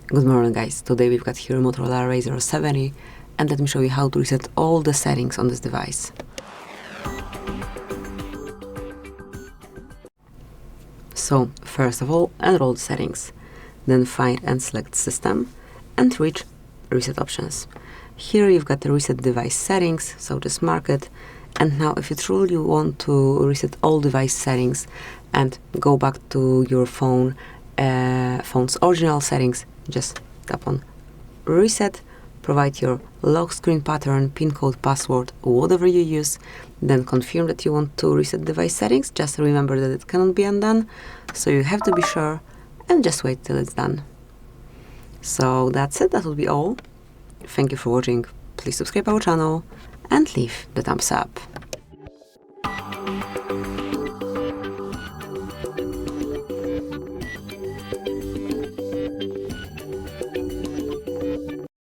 Good morning guys, today we've got here Motorola Razr 70 and let me show you how to reset all the settings on this device. So first of all, enroll the settings, then find and select System and reach Reset Options. Here you've got the Reset Device Settings, so just mark it. And now if you truly want to reset all device settings and go back to your phone's original settings, just tap on Reset, provide your lock screen pattern, PIN code, password, whatever you use, then confirm that you want to reset device settings. Just remember that it cannot be undone, so you have to be sure and just wait till it's done. So that's it, that will be all. Thank you for watching. Please subscribe our channel and leave the thumbs up.